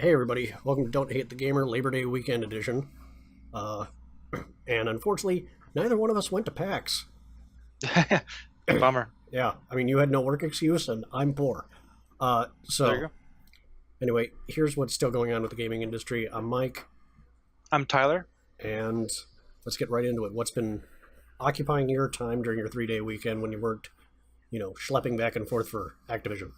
Hey everybody, welcome to Don't Hate the Gamer Labor Day Weekend Edition. Uh, and unfortunately, neither one of us went to PAX. Bummer. Yeah, I mean, you had no work excuse, and I'm poor. There you So, go. anyway, here's what's still going on with the gaming industry. I'm Mike, I'm Tyler. and let's get right into it. What's been occupying your time during your 3-day weekend when you weren't, schlepping back and forth for Activision?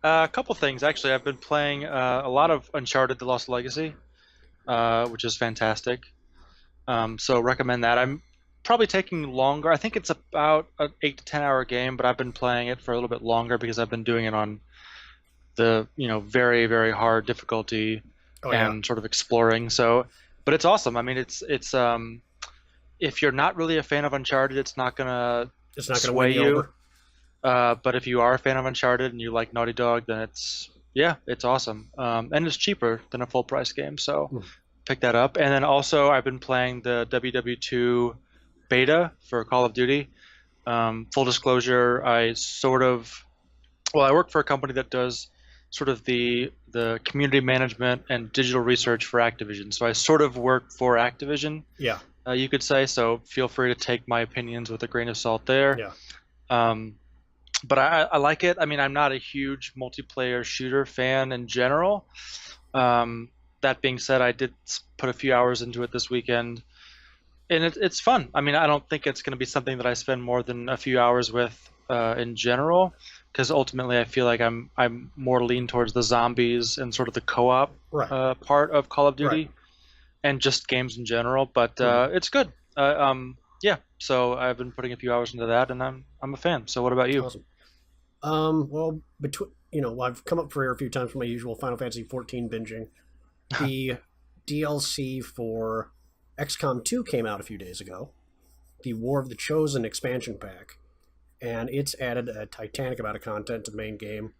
A couple things actually. I've been playing a lot of Uncharted: The Lost Legacy, which is fantastic. So recommend that. I'm probably taking longer. I think it's about an 8 to 10 hour game, but I've been playing it for a little bit longer because I've been doing it on the very very hard difficulty Oh, yeah. and sort of exploring. So, but it's awesome. I mean, it's if you're not really a fan of Uncharted, it's not gonna It's not going to win sway you you. over. But if you are a fan of Uncharted and you like Naughty Dog, then it's awesome. And it's cheaper than a full price game, so Hmm. pick that up. And then also I've been playing the WW2 beta for Call of Duty. Full disclosure, I work for a company that does sort of the community management and digital research for Activision. So I sort of work for Activision, Yeah, you could say. So feel free to take my opinions with a grain of salt there. yeah. Um, but I like it. I mean, I'm not a huge multiplayer shooter fan in general. That being said, I did put a few hours into it this weekend, and it's fun. I mean, I don't think it's going to be something that I spend more than a few hours with in general, because ultimately I feel like I'm more lean towards the zombies and sort of the co-op Right. part of Call of Right. Duty and just games in general. But Mhm. it's good. Yeah. So I've been putting a few hours into that, and I'm a fan. So what about you? Awesome. Well, between I've come up for air a few times for my usual Final Fantasy 14 binging. The DLC for XCOM 2 came out a few days ago. The War of the Chosen expansion pack, and it's added a titanic amount of content to the main game.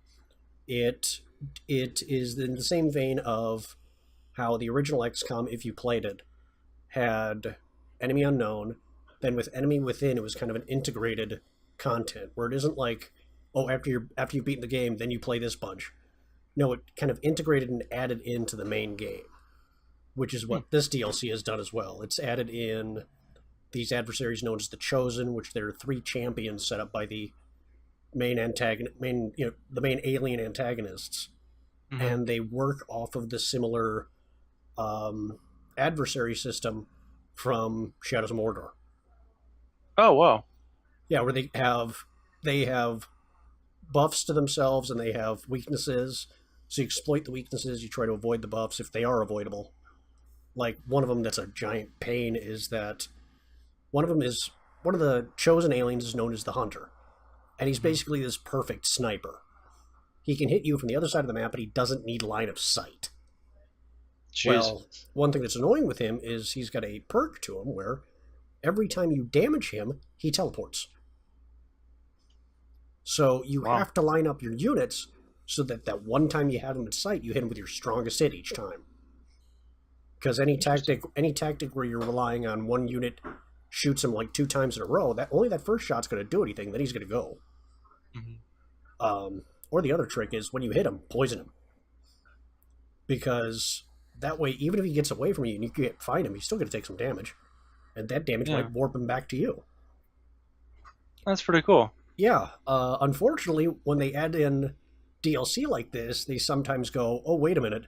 It it is in the same vein of how the original XCOM, if you played it, had enemy unknown. Then with enemy within, it was kind of an integrated content where it isn't like, oh, after you've beaten the game, then you play this bunch. No, it kind of integrated and added into the main game, which is Hmm. what this DLC has done as well. It's added in these adversaries known as the Chosen, which there are three champions set up by the the main alien antagonists, Hmm. and they work off of the similar um, adversary system from Shadows of Mordor. Oh wow. Yeah, where they have buffs to themselves and they have weaknesses. So you exploit the weaknesses. You try to avoid the buffs if they are avoidable. Like one of them that's a giant pain is that one of the chosen aliens is known as the Hunter, and he's Hmm. basically this perfect sniper. He can hit you from the other side of the map, but he doesn't need line of sight. Jeez. Well, one thing that's annoying with him is he's got a perk to him where every time you damage him, he teleports. So you Wow. have to line up your units so that that one time you have him in sight, you hit him with your strongest hit each time. Because Interesting. any tactic where you're relying on one unit shoots him like two times in a row, that only that first shot's going to do anything. Then he's going to go. Hmm. Or the other trick is when you hit him, poison him, because that way, even if he gets away from you and you can't find him, he's still going to take some damage, and that damage Yeah, might warp him back to you. that's pretty cool. Yeah. Unfortunately, when they add in DLC like this, they sometimes go, "Oh, wait a minute.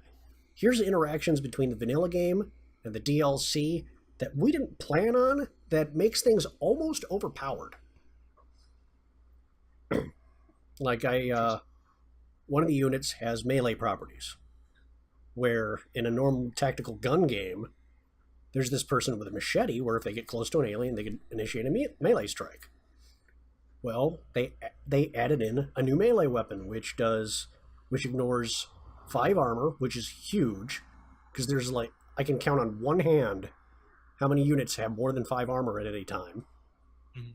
Here's interactions between the vanilla game and the DLC that we didn't plan on that makes things almost overpowered." Like Interesting. one of the units has melee properties, where in a normal tactical gun game, there's this person with a machete where if they get close to an alien, they can initiate a melee strike. Well, they added in a new melee weapon, which ignores 5 armor, which is huge, because there's like I can count on one hand how many units have more than 5 armor at any time. Mhm.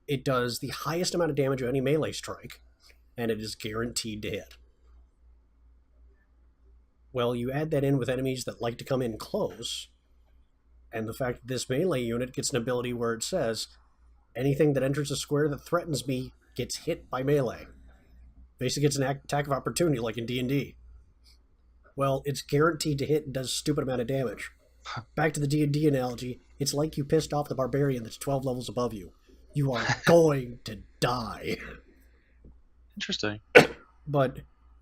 It does the highest amount of damage of any melee strike, and it is guaranteed to hit. Well, you add that in with enemies that like to come in close, and the fact that this melee unit gets an ability where it says anything that enters a square that threatens me gets hit by melee. Basically, it's an attack of opportunity like in D&D. Well, it's guaranteed to hit and does a stupid amount of damage. Back to the D&D analogy, it's like you pissed off the barbarian that's 12 levels above you. You are going to die. Interesting. But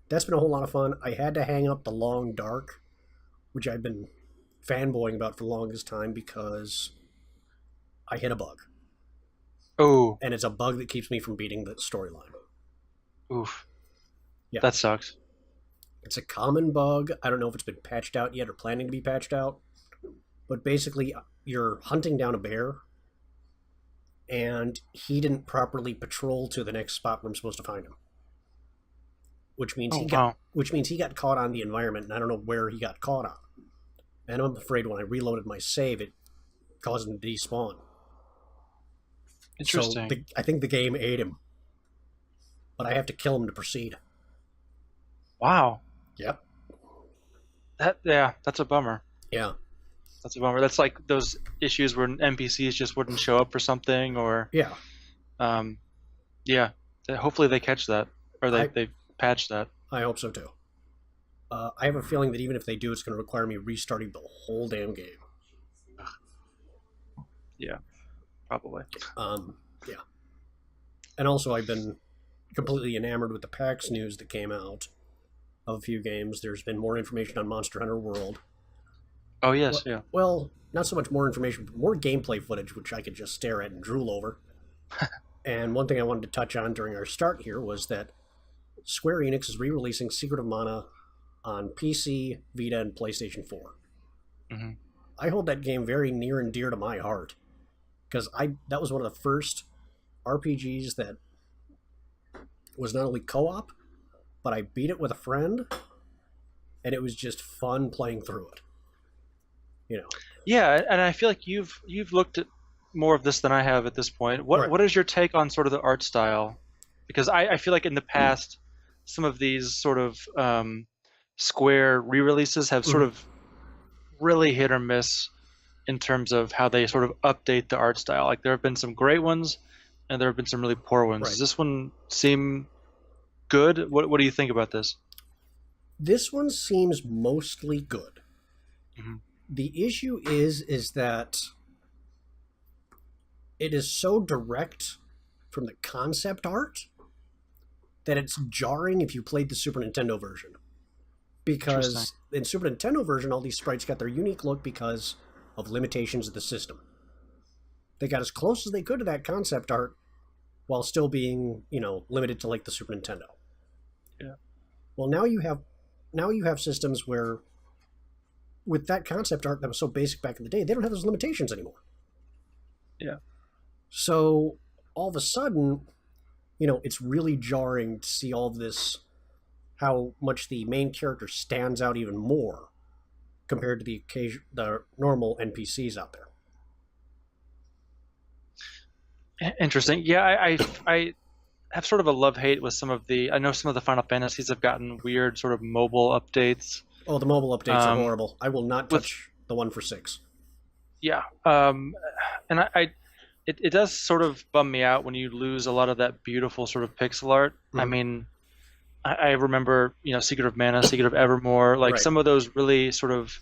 that's been a whole lot of fun. I had to hang up the Long Dark, which I've been fanboying about for the longest time because I hit a bug. Oh, And it's a bug that keeps me from beating the storyline. oof. Yeah. That sucks. It's a common bug. I don't know if it's been patched out yet or planning to be patched out. But basically, you're hunting down a bear, and he didn't properly patrol to the next spot where I'm supposed to find him. Which means he got caught on the environment, and I don't know where he got caught on. And I'm afraid when I reloaded my save, it caused him to despawn. Interesting. So I think the game ate him. But I have to kill him to proceed. Wow. Yep. That's a bummer. Yeah. That's a bummer. That's like those issues where NPCs just wouldn't show up for something, or Yeah. yeah. Hopefully they catch that, or they patch that. I hope so too. I have a feeling that even if they do, it's going to require me restarting the whole damn game. Yeah, probably. Yeah. And also, I've been completely enamored with the PAX news that came out of a few games. There's been more information on Monster Hunter World. Oh, yes, yeah. Well, not so much more information, but more gameplay footage, which I could just stare at and drool over. And one thing I wanted to touch on during our start here was that Square Enix is re-releasing Secret of Mana on PC, Vita, and PlayStation 4. Mm-hmm. I hold that game very near and dear to my heart, because that was one of the first RPGs that was not only co-op, but I beat it with a friend, and it was just fun playing through it. You know. Yeah, and I feel like you've looked at more of this than I have at this point. What is your take on sort of the art style? Because I feel like in the past, some of these sort of Square re-releases have sort of really hit or miss in terms of how they sort of update the art style. Like there have been some great ones, and there have been some really poor ones. Right. Does this one seem good? What do you think about this? This one seems mostly good. Mm-hmm. The issue is that it is so direct from the concept art that it's jarring if you played the Super Nintendo version. Because in Super Nintendo version, all these sprites got their unique look because of limitations of the system. They got as close as they could to that concept art while still being, limited to like the Super Nintendo. Yeah. Well, now you have systems where with that concept art that was so basic back in the day, they don't have those limitations anymore. Yeah. So all of a sudden, it's really jarring to see all of this, how much the main character stands out even more compared to the normal NPCs out there. Interesting. Yeah, I have sort of a love-hate with I know some of the Final Fantasies have gotten weird sort of mobile updates. Oh, the mobile updates are horrible. I will not touch the one for 6. Yeah. And it does sort of bum me out when you lose a lot of that beautiful sort of pixel art. Mm-hmm. I mean, I remember, Secret of Mana, Secret of Evermore, like some of those really sort of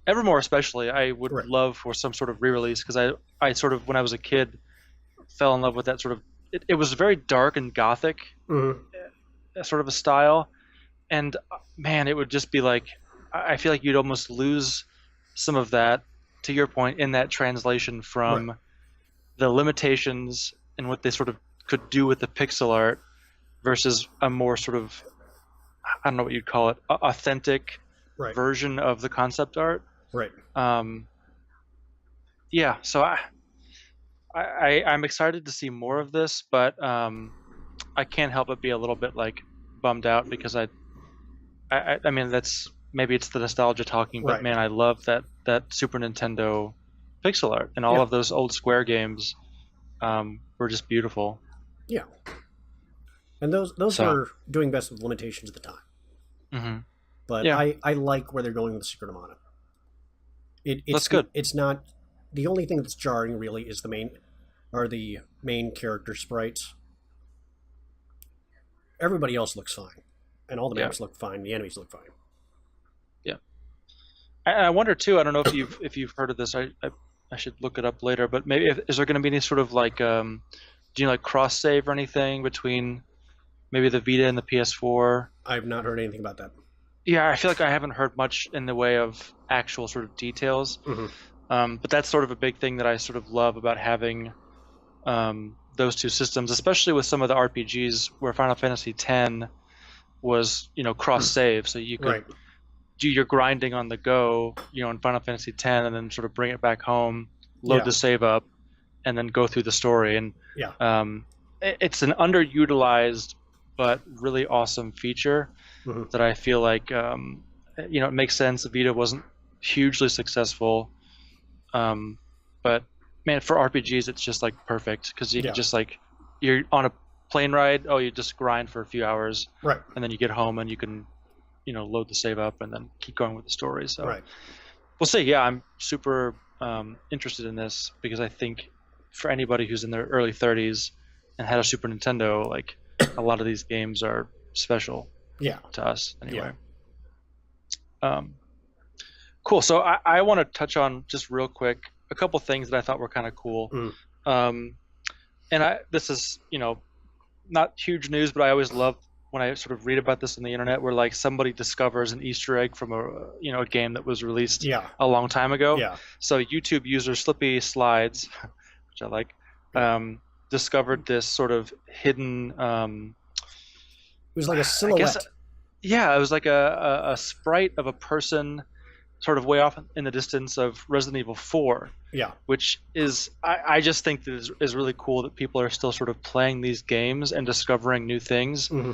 Evermore especially, I would love for some sort of re-release, because I sort of, when I was a kid, fell in love with that sort of, it was very dark and gothic sort of a style. And man, it would just be like, I feel like you'd almost lose some of that, to your point, in that translation from the limitations and what they sort of could do with the pixel art versus a more sort of, I don't know what you'd call it, authentic version of the concept art. Right. Yeah, so I'm excited to see more of this, but I can't help but be a little bit like bummed out, because I mean, maybe it's the nostalgia talking, but man, I love that Super Nintendo pixel art, and all of those old Square games were just beautiful. Yeah. And those were doing best with limitations at the time. Mm-hmm. But I like where they're going with Secret of Mana. That's good. It's not, the only thing that's jarring really is the main character sprites. Everybody else looks fine, and all the maps look fine. The enemies look fine. I wonder too. I don't know if you've heard of this. I should look it up later. But maybe is there going to be any sort of like do you like cross save or anything between maybe the Vita and the PS4? I've not heard anything about that. Yeah, I feel like I haven't heard much in the way of actual sort of details. Hmm. But that's sort of a big thing that I sort of love about having those two systems, especially with some of the RPGs where Final Fantasy X was, cross save, so you could Right. do your grinding on the go, in Final Fantasy X, and then sort of bring it back home, load Yeah. the save up, and then go through the story. And Yeah. it's an underutilized but really awesome feature Hmm. that I feel like it makes sense. Vita wasn't hugely successful, but man, for RPGs, it's just like perfect because you Yeah. can just like you're on a plane ride. Oh, you just grind for a few hours, Right. and then you get home and you can load the save up and then keep going with the story. So Right. we'll see. Yeah, I'm super interested in this because I think for anybody who's in their early 30s and had a Super Nintendo, like a lot of these games are special Yeah. to us anyway. Cool. So I want to touch on just real quick a couple things that I thought were kind of cool. And this is not huge news, but I always love when I sort of read about this on the internet, where like somebody discovers an Easter egg from a game that was released Yeah. a long time ago. Yeah. So YouTube user Slippy Slides, which I like, discovered this sort of hidden. It was like a silhouette. Yeah, it was like a sprite of a person, sort of way off in the distance of Resident Evil 4. Yeah. Which is, I just think that is really cool that people are still sort of playing these games and discovering new things. Hmm.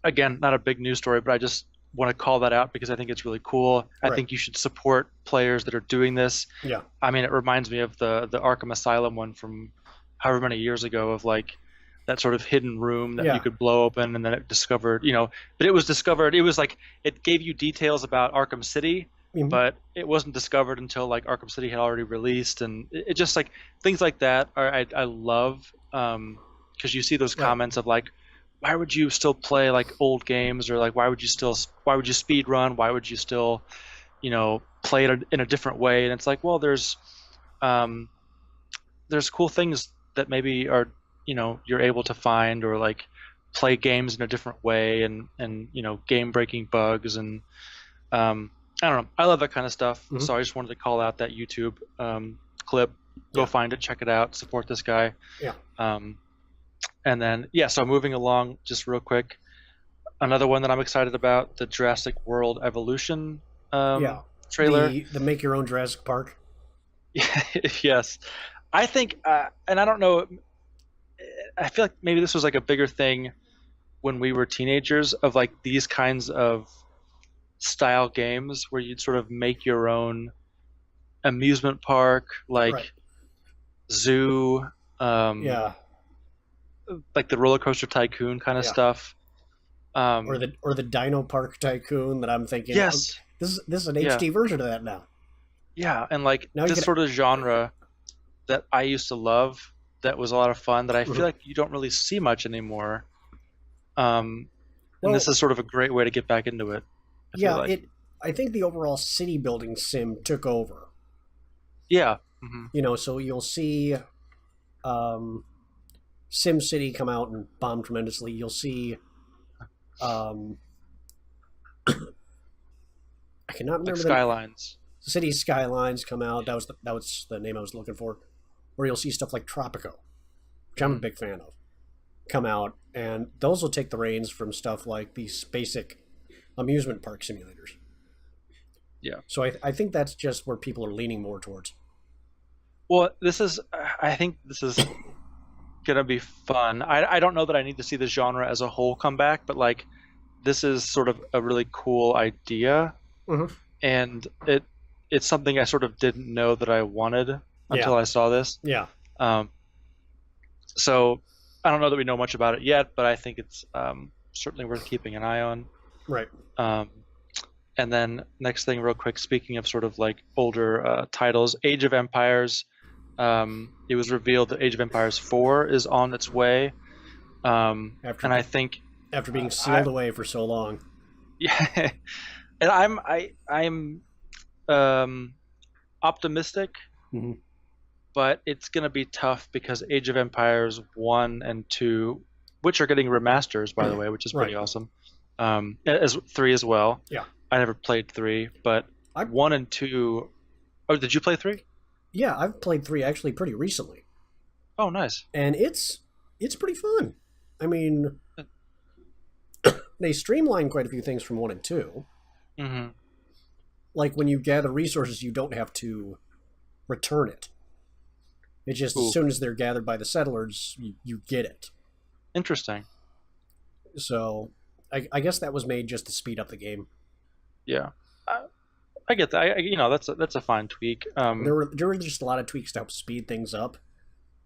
Again, not a big news story, but I just want to call that out because I think it's really cool. Right. I think you should support players that are doing this. Yeah. I mean, it reminds me of the Arkham Asylum one from however many years ago, of like that sort of hidden room that Yeah. you could blow open, and then it discovered, but it was discovered. It was like it gave you details about Arkham City, Mhm. but it wasn't discovered until like Arkham City had already released, and it just like things like that I love, because you see those Right. comments of like, why would you still play like old games, or like why would you speed run, why would you still play it in a different way? And it's like, well, there's cool things that maybe are you're able to find, or like play games in a different way, and game breaking bugs, and I don't know, I love that kind of stuff. Mhm. So I just wanted to call out that YouTube clip. Go Yeah. find it, check it out, support this guy. Yeah. And then so moving along just real quick, another one that I'm excited about, the Jurassic World Evolution Yeah. trailer. The make your own Jurassic Park. Yes, I think, and I don't know, I feel like maybe this was like a bigger thing when we were teenagers, of like these kinds of style games where you'd sort of make your own amusement park, like Right. zoo, Yeah. like the roller coaster tycoon kind of Yeah. stuff. Or the Dino Park Tycoon that I'm thinking. Yes. oh, this is an Yeah. HD version of that now. Yeah, and like Now you this can- sort of genre that I used to love, that was a lot of fun, that I Mhm. feel like you don't really see much anymore. And Well- this is sort of a great way to get back into it. I feel Yeah. like. I think the overall city building sim took over. Yeah. Hmm. So you'll see Sim City come out and bomb tremendously. You'll see I cannot Like remember Skylines. the City Skylines come out. That was the name I was looking for. Or you'll see stuff like Tropico, which I'm a big fan of, come out, and those will take the reins from stuff like these basic amusement park simulators. Yeah. So I think that's just where people are leaning more towards. Well, I think this is gonna be fun. I don't know that I need to see the genre as a whole come back, but like this is sort of a really cool idea, Mhm. and it's something I sort of didn't know that I wanted until I saw this. Yeah. So I don't know that we know much about it yet, but I think it's certainly worth keeping an eye on. Right. And then next thing, real quick, speaking of sort of like older titles, Age of Empires. It was revealed that Age of Empires 4 is on its way, and I think After being sealed away for so long. yeah, And I'm um, optimistic, Hmm. but it's gonna be tough because Age of Empires 1 and 2, which are getting remasters by the way, which is pretty Right. awesome. As 3 as well. Yeah. I never played 3, but I 1 and 2. Oh, did you play 3? Yeah, I've played 3 actually pretty recently, Oh, nice. and it's pretty fun. I mean, they streamline quite a few things from 1 and 2. Mm-hmm. Like when you gather resources, you don't have to return it. It's just as Ooh, soon as they're gathered by the settlers, you get it. interesting. So I guess that was made just to speed up the game. Yeah, I, I get that. That's a fine tweak. There were just a lot of tweaks to help speed things up,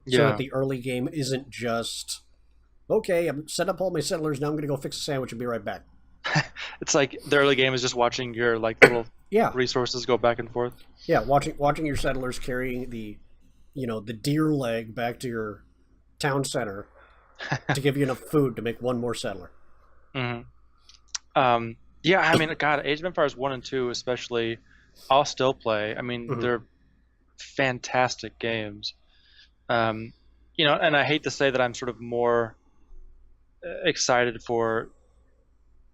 so that Yeah, the early game isn't just okay. I'm set up all my settlers. Now I'm going to go fix a sandwich and be right back. it's like the early game is just watching your like little Yeah, resources go back and forth. yeah. Watching your settlers carrying the deer leg back to your town center to give you enough food to make one more settler. Hmm. Yeah, I mean, God, Age of Empires 1 and 2 especially, I'll still play. I mean, Hmm. they're fantastic games. Um, and I hate to say that I'm sort of more excited for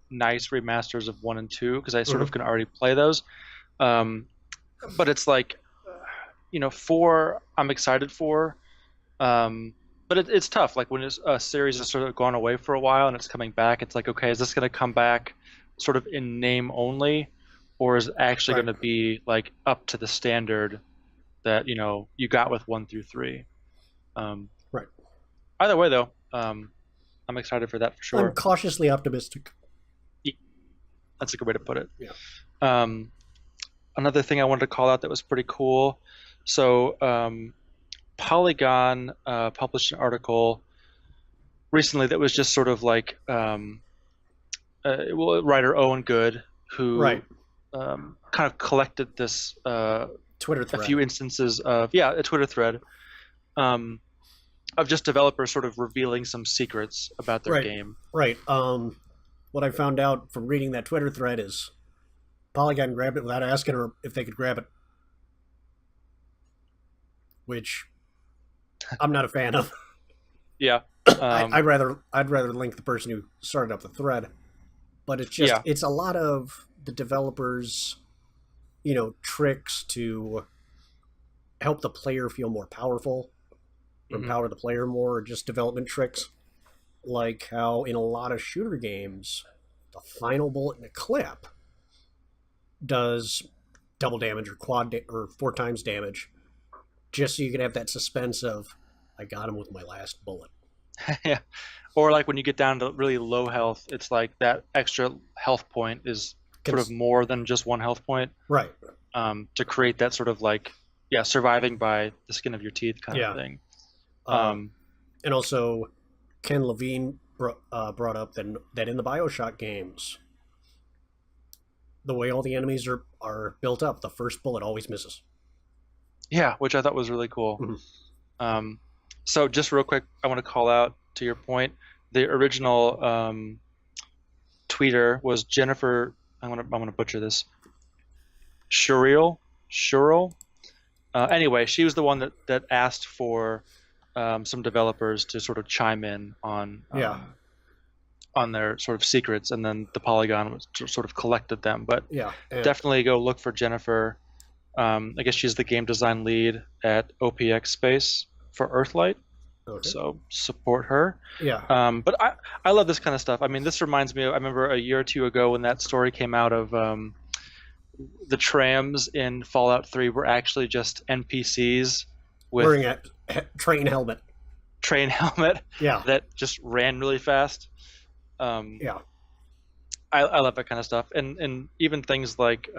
nice remasters of 1 and 2 because I sort of Hmm. can already play those. Um, but it's like, 4 I'm excited for. But it's tough. Like when a series has sort of gone away for a while and it's coming back, it's like, okay, is this going to come back sort of in name only, or is it actually Right, going to be like up to the standard that you got with 1 through 3? Um, right. Either way, though, I'm excited for that for I'm sure. cautiously optimistic. Yeah, that's a good way to put it. Yeah. Um, Another thing I wanted to call out that was pretty cool. So Polygon published an article recently that was just sort of like writer Owen Good, who Right. kind of collected this Twitter a few thread. instances of a Twitter thread um, of just developers sort of revealing some secrets about their Right. game. Right. What I found out from reading that Twitter thread is Polygon grabbed it without asking her if they could grab it, which I'm not a fan of. Yeah, I'd rather link the person who started up the thread, but yeah, it's a lot of the developers, tricks to help the player feel more powerful, or hmm, empower the player more, or just development tricks, like how in a lot of shooter games, the final bullet in a clip does double damage or or 4 times damage, just so you can have that suspense of I got him with my last bullet. yeah. Or like when you get down to really low health, it's like that extra health point is sort of Cons- more than just one health point, right. to create that sort of like, yeah, surviving by the skin of your teeth kind of Yeah. thing. Uh, Um, and also, Ken Levine brought up that in the Bioshock games, the way all the enemies are built up, the first bullet always misses. yeah, which I thought was really cool. Mhm. Um, so just real quick, I want to call out to your point. The original tweeter was Jennifer. I'm gonna butcher this. Shuriel. Anyway, she was the one that asked for some developers to sort of chime in Yeah. on their sort of secrets, and then the Polygon was sort of collected them. But Yeah. definitely go look for Jennifer. I guess she's the game design lead at OPX Space for Earthlight, Okay. so support her. Yeah. But I love this kind of stuff. I mean, this reminds me of, I remember a year or two ago when that story came out of the trams in Fallout 3 were actually just NPCs Wearing with a train helmet. train helmet Yeah. that just ran really fast. Um, Yeah. I love that kind of stuff, and even things like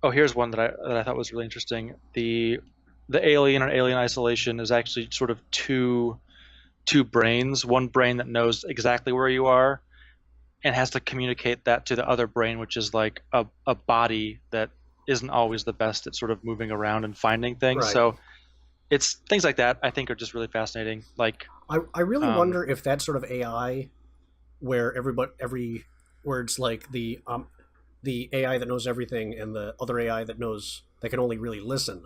oh, here's one that I thought was really interesting. The alien or alien isolation is actually sort of two brains. One brain that knows exactly where you are and has to communicate that to the other brain, which is like a body that isn't always the best at sort of moving around and finding things. Right. So it's things like that I think are just really fascinating. Like, I really um, wonder if that sort of AI, where where it's like the AI that knows everything and the other AI that can only really listen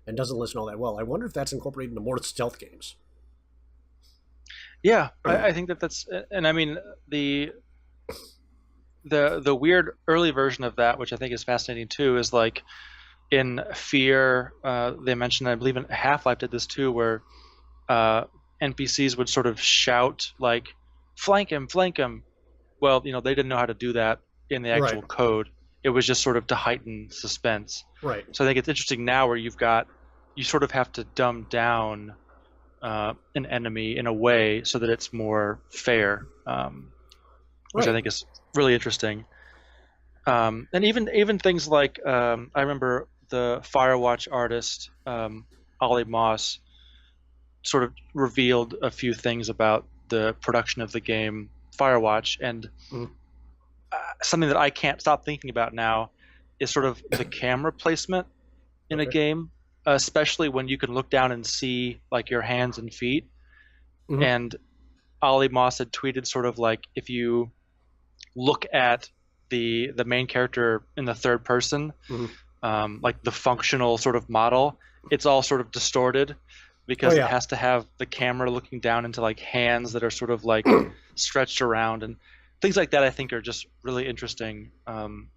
and doesn't listen all that well. I wonder if that's incorporated into more stealth games. Yeah, I think that's, and I mean the weird early version of that, which I think is fascinating too, is like in Fear, they mentioned, I believe in Half-Life did this too, where uh, NPCs would sort of shout like, " flank him." Well, they didn't know how to do that in the Right, actual code. It was just sort of to heighten suspense. right, So I think it's interesting now where you sort of have to dumb down an enemy in a way so that it's more fair, which I right. think is really interesting. And even things like I remember the Firewatch artist Ollie Moss sort of revealed a few things about the production of the game Firewatch, and Mm, something that I can't stop thinking about now is sort of the camera placement in a okay. game, especially when you can look down and see like your hands and feet. Hmm. And Ollie Moss had tweeted sort of like if you look at the main character in the third person, Hmm. like the functional sort of model, it's all sort of distorted Oh because it yeah, has to have the camera looking down into like hands that are sort of like stretched around, and things like that I think are just really interesting,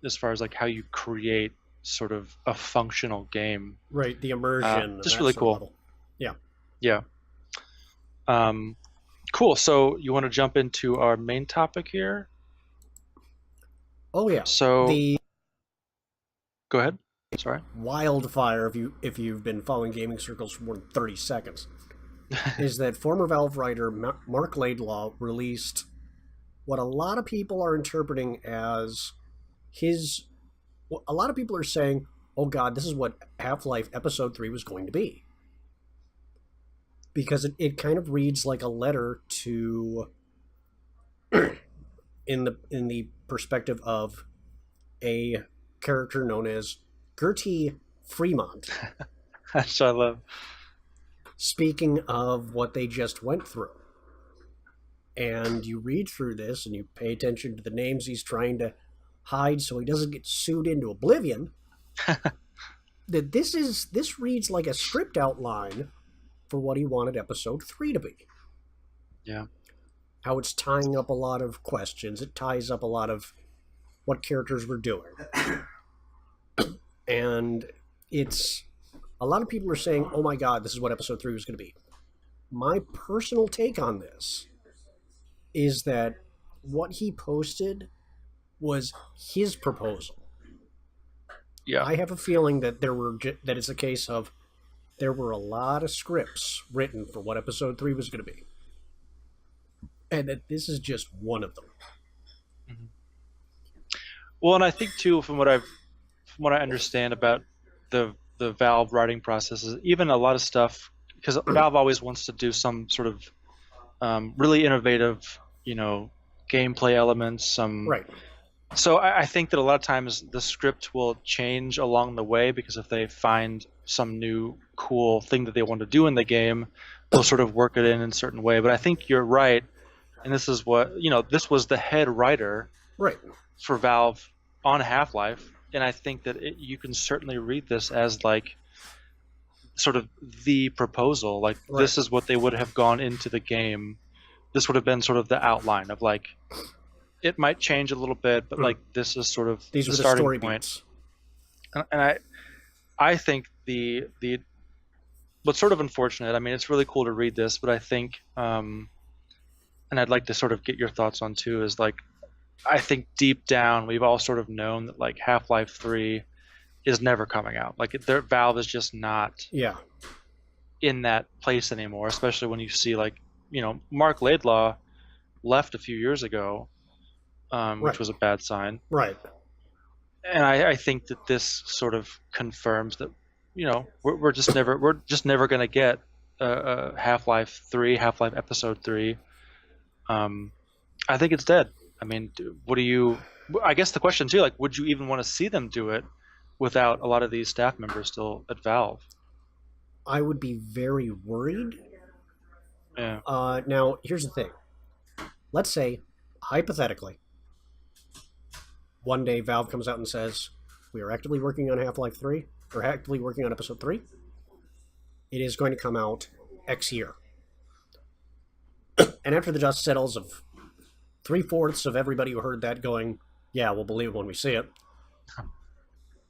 as far as like how you create sort of a functional game. right. The immersion and Just that really sort of cool. level. Yeah. Yeah. Um, cool. So you want to jump into our main topic here? Oh yeah. So The go ahead. Sorry. wildfire, if you've been following gaming circles for more than 30 seconds, is that former Valve writer Marc Laidlaw released what a lot of people are interpreting as his. A lot of people are saying, "Oh God, this is what Half-Life Episode 3 was going to be," because it kind of reads like a letter to in the perspective of a character known as Gertie Fremont, That's what I love. speaking of what they just went through. And you read through this and you pay attention to the names he's trying to hide so he doesn't get sued into oblivion. That this reads like a script outline for what he wanted Episode 3 to be. Yeah. How it's tying up a lot of questions. It ties up a lot of what characters were doing. And it's a lot of people are saying, "Oh my God, this is what Episode 3 was going to be." My personal take on this is that what he posted was his proposal. Yeah. I have a feeling that that it's a case of there were a lot of scripts written for what Episode 3 was going to be, and that this is just one of them. Mhm. Well, and I think too, from what I understand about the Valve writing process, is even a lot of stuff because Valve always wants to do some sort of really innovative, gameplay elements. Right. So I think that a lot of times the script will change along the way because if they find some new cool thing that they want to do in the game, they'll sort of work it in a certain way. But I think you're right, and this is what this was the head writer Right. for Valve on Half-Life, and I think that you can certainly read this as like sort of the proposal. Like Right. this is what they would have gone into the game. This would have been sort of the outline of like it might change a little bit, but like this is sort of These the were the starting story point. beats. And I think the what's sort of unfortunate. I mean, it's really cool to read this, but I think and I'd like to sort of get your thoughts on too is like I think deep down we've all sort of known that like Half-Life 3 is never coming out. Like their Valve is just not Yeah. in that place anymore, especially when you see like, Marc Laidlaw left a few years ago, which Right. was a bad sign. Right. And I think that this sort of confirms that, we're just never going to get a Half-Life 3, Half-Life Episode 3. I think it's dead. I mean, I guess the question too, like, would you even want to see them do it without a lot of these staff members still at Valve? I would be very worried. Yeah. Now, here's the thing. Let's say, hypothetically, one day Valve comes out and says, we are actively working on Half-Life 3, or actively working on Episode 3. It is going to come out X year. And after the dust settles of 3/4 of everybody who heard that going, yeah, we'll believe it when we see it.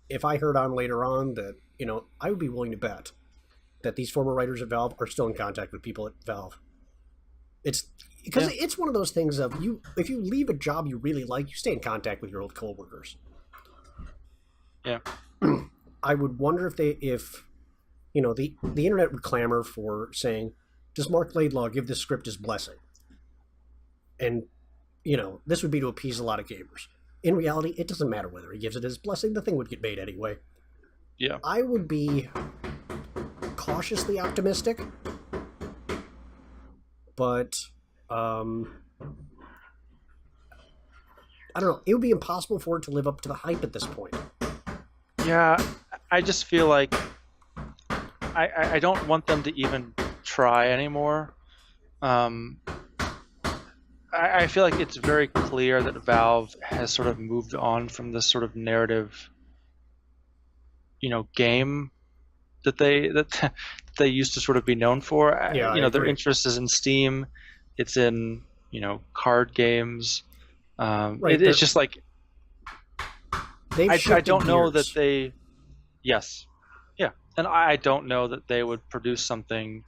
If I heard on later on that, I would be willing to bet that these former writers at Valve are still in contact with people at Valve. It's because it's one of those things of if you leave a job you really like, you stay in contact with your old coworkers. Yeah. I would wonder if the internet would clamor for saying, does Marc Laidlaw give this script his blessing? And, this would be to appease a lot of gamers. In reality, it doesn't matter whether he gives it his blessing. The thing would get made anyway. Yeah. I would be cautiously optimistic, but I don't know. It would be impossible for it to live up to the hype at this point. Yeah, I just feel like I don't want them to even try anymore. I feel like it's very clear that Valve has sort of moved on from this sort of narrative, game that they used to sort of be known for. Yeah, their interest is in Steam, it's in card games. Right, it's just like I don't know that gears. they. Yes, yeah, and I don't know that they would produce something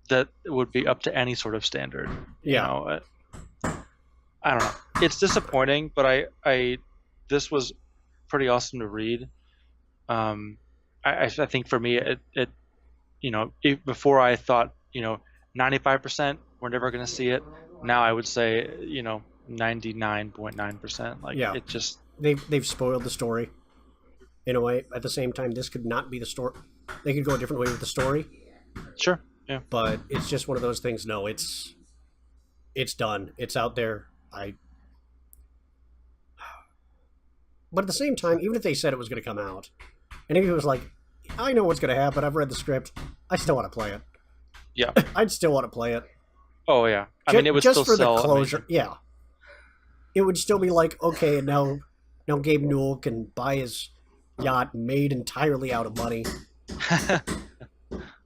that would be up to any sort of standard. Yeah. I don't know. It's disappointing, but I this was pretty awesome to read. I think for me it before I thought 95% we're never going to see it. Now I would say 99.9%. Like it just they've spoiled the story in a way. At the same time, this could not be the story. They could go a different way with the story. Sure. Yeah. But it's just one of those things. No, it's done. It's out there. But at the same time, even if they said it was going to come out, and if it was like, I know what's going to happen, I've read the script, I still want to play it. Yeah. I'd still want to play it. Oh yeah. I mean, it would just still for sell the closure. amazing. Yeah. It would still be like, okay, and now Gabe Newell can buy his yacht made entirely out of money.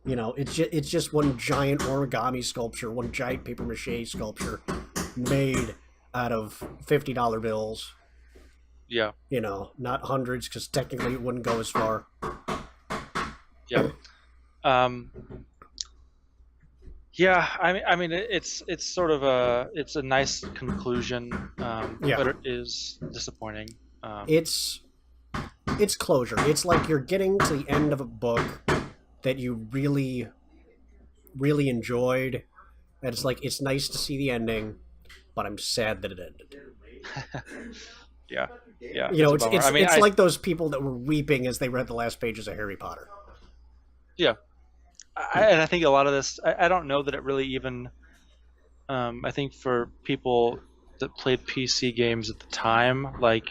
It's just one giant origami sculpture, one giant paper mache sculpture made out of $50 bills. Yeah. Not hundreds, because technically it wouldn't go as far. Yeah. Yeah. I mean, it's sort of it's a nice conclusion, but it is disappointing. It's closure. It's like you're getting to the end of a book that you really, really enjoyed, and it's like, it's nice to see the ending, but I'm sad that it ended. Yeah. It's like those people that were weeping as they read the last pages of Harry Potter. Yeah. And I think a lot of this, I don't know that it really even, I think for people that played PC games at the time, like,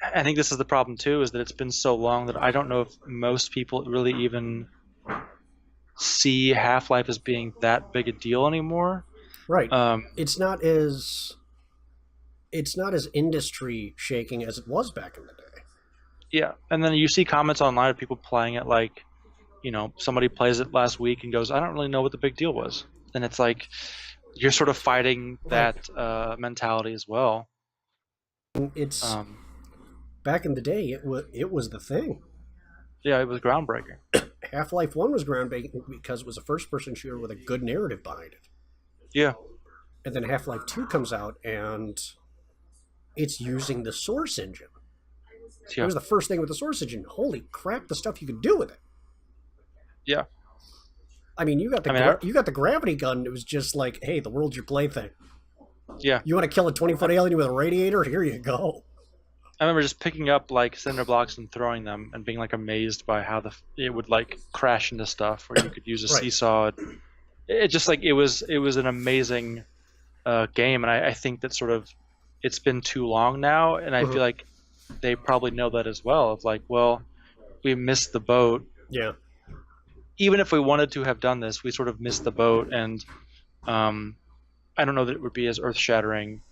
I think this is the problem too, is that it's been so long that I don't know if most people really even see Half-Life as being that big a deal anymore. Right. It's not as industry shaking as it was back in the day. Yeah, and then you see comments online of people playing it like, somebody plays it last week and goes, I don't really know what the big deal was. And it's like, you're sort of fighting that mentality as well. It's back in the day, it was the thing. Yeah, it was groundbreaking. Half-Life 1 was groundbreaking because it was a first-person shooter with a good narrative behind it. Yeah. And then Half-Life 2 comes out, and it's using the Source engine. Yeah. It was the first thing with the Source engine. Holy crap, the stuff you could do with it. Yeah. I mean, you got the gravity gun. It was just like, hey, the world's your plaything. Yeah. You want to kill a 20-foot alien with a radiator? Here you go. I remember just picking up like cinder blocks and throwing them and being like amazed by how it would like crash into stuff, or you could use a seesaw. It just like it was an amazing game, and I think that sort of it's been too long now, and I feel like they probably know that as well. Of like, well, we missed the boat. Yeah. Even if we wanted to have done this, we sort of missed the boat, and I don't know that it would be as earth-shattering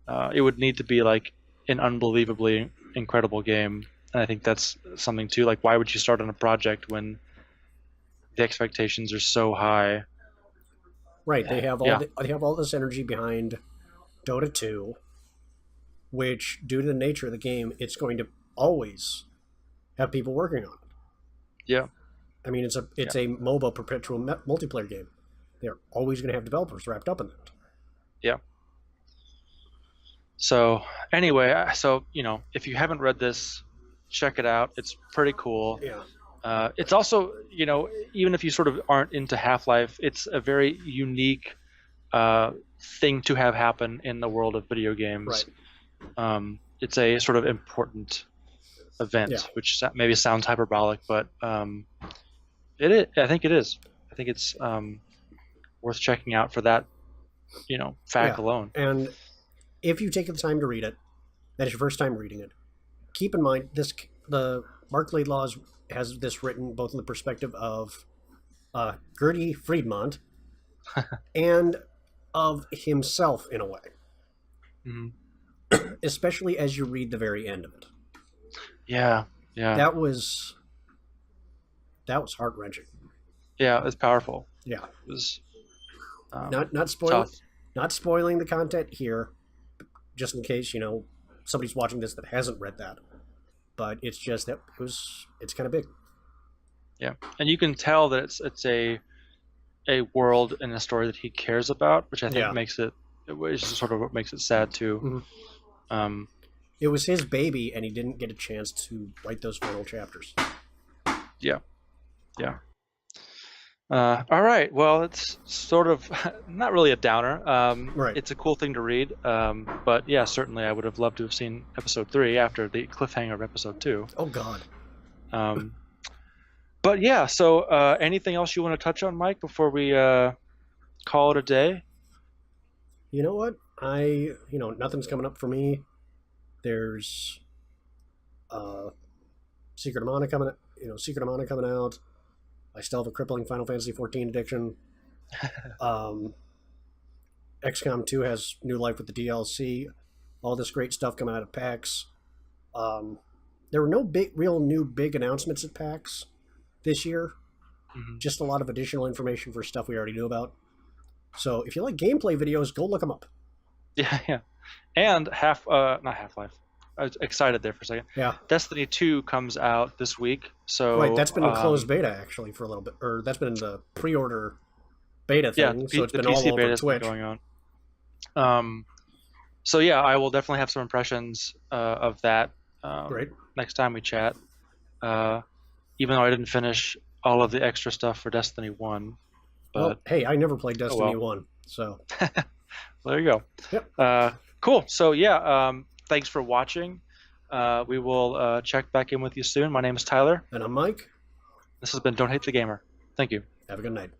It would need to be like an unbelievably incredible game. And I think that's something too. Like, why would you start on a project when the expectations are so high? Right. Yeah, They have all this energy behind Dota 2, which, due to the nature of the game, it's going to always have people working on it. yeah, I mean, yeah, it's a MOBA perpetual multiplayer game. They're always going to have developers wrapped up in that. yeah. So anyway, so if you haven't read this, check it out. It's pretty cool. Yeah. It's also, even if you sort of aren't into Half-Life, it's a very unique uh, thing to have happen in the world of video Right. games. It's a sort of important Yeah. event, which maybe sounds hyperbolic, but it is. I think it is. I think it's worth checking out for that, fact Yeah. alone. And if you take the time to read it, that is your first time reading it. Keep in mind the Marc Laidlaw has this written both in the perspective of Gertie Friedmont and of himself in a way, Mhm. especially as you read the very end of it. Yeah, yeah, That was heart wrenching. yeah. It's powerful. Yeah. It was Not spoiling tough. not spoiling the content here, just in case somebody's watching this that hasn't read that. But it's just that it's kind of big. Yeah, and you can tell that it's a world and a story that he cares about, which I think Yeah. which is sort of what makes it sad too. Mhm. Um, It was his baby, and he didn't get a chance to write those final chapters. yeah, yeah. All right. Well, it's sort of not really a downer. Right. It's a cool thing to read. But yeah, certainly I would have loved to have seen episode 3 after the cliffhanger of episode 2. Oh God. Um, but yeah, so anything else you want to touch on, Mike, before we call it a day? You know what? Nothing's coming up for me. There's Secret of Mana coming. Secret of Mana coming out. I still have a crippling Final Fantasy 14 addiction. Um, XCOM 2 has new life with the DLC. All this great stuff coming out of PAX. There were no real new big announcements at PAX this year. Mhm. Just a lot of additional information for stuff we already knew about. So if you like gameplay videos, go look them up. Yeah, yeah. And not Half-Life. I was excited there for a second. Yeah. Destiny 2 comes out this week, so Right, that's been in closed beta actually for a little bit, or that's been in the pre-order beta yeah, thing, so it's the been PC all over beta has been Twitch. going on. So yeah, I will definitely have some impressions of that Right. next time we chat. Even though I didn't finish all of the extra stuff for Destiny 1, Well, but hey, I never played Destiny well. 1, so there you go. yep. Cool. So yeah, thanks for watching. We will check back in with you soon. My name is Tyler. And I'm Mike. This has been Don't Hate the Gamer. Thank you. Have a good night.